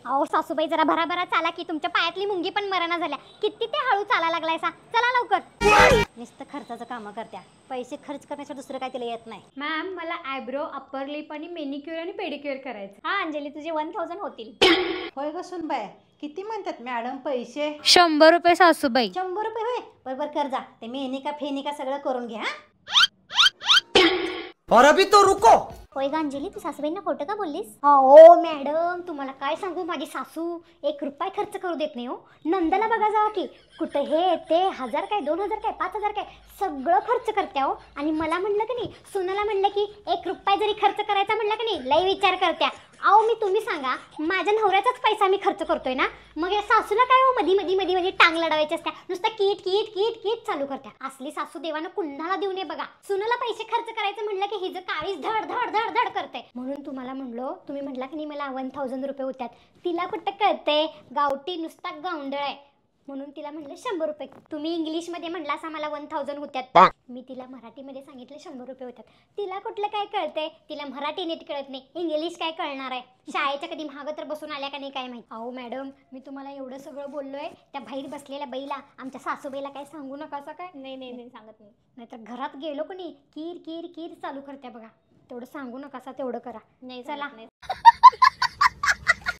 अहो सासूबाई जरा भराभरा चाला की तुमच्या पायातली मुंगी पण मरणा झाल्या. किती ते हळू चाला लागलायसा. चला लवकर. नुसतं खर्चाचं काम करत्या. पैसे खर्च करण्याचं दुसरं काय तिला येत नाही. मॅम मला आयब्रो, अप्पर लिप आणि मेनिक्युअर आणि पेडिक्युअर करायचं. हा अंजली तुझे 1000 होतील. होय ग सुनबाई, किती म्हणतात मॅडम पैसे? 100 रुपये सासूबाई. 100 रुपये होय. बरोबर कर जा. ते मेनिका फेनिका सगळं करून घे. हा और अभी तो रुको. होय ग अंजली, तू सासूबाईंना खोटं का बोललीस? हो मॅडम, तुम्हाला काय सांगू, माझी सासू 1 रुपया खर्च करू देत नाही हो. नंदाला बघा जावा की कुठं हे ते 1000 काय 2000 काय 5000 काय सगळं खर्च करत्या हो. आणि मला म्हणलं की नाही, सुनाला म्हणलं की 1 रुपया जरी खर्च करायचा म्हणलं की नाही, लय विचार करत्या. अहो मी तुम्ही सांगा, माझ्या नवऱ्याचाच पैसा मी खर्च करतोय ना, मग या सासूला काय हो मधी मधी मध्ये मध्ये टांग लढावायची असत्या. नुसतं कीट कीट कीट कीट चालू करत्या. असली सासू देवानं कुणाला देऊ नये बघा. सुनाला पैसे खर्च करायचं म्हणलं की हिचं काळीच धड धड धड धड करते. म्हणून तुम्हाला म्हणलो, तुम्ही म्हटला की नाही मला 1000 रुपये होत्यात. तिला कुठं कळते, गावठी नुसता गावंडळ आहे. म्हणून तिला म्हणलं 100 रुपये. तुम्ही इंग्लिशमध्ये म्हणला असा मला 1000 होत्यात. मी तिला मराठीमध्ये सांगितलं 100 रुपये होत्यात. तिला कुठलं काय कळतंय, तिला मराठी नीट कळत नाही, इंग्लिश काय कळणार आहे. शाळेच्या कधी महाग तर बसून आल्या का नाही काय माहिती. अहो मॅडम, मी तुम्हाला एवढं सगळं बोललोय, त्या बाहेर बसलेल्या बाईला, आमच्या सासूबाईला काय सांगू नका असं काय. नाही सांगत नाही. नाहीतर घरात गेलो कोणी कीर कीर कीर चालू करत्या बघा. तेवढं सांगू नका, तेवढं करा. नाही चला.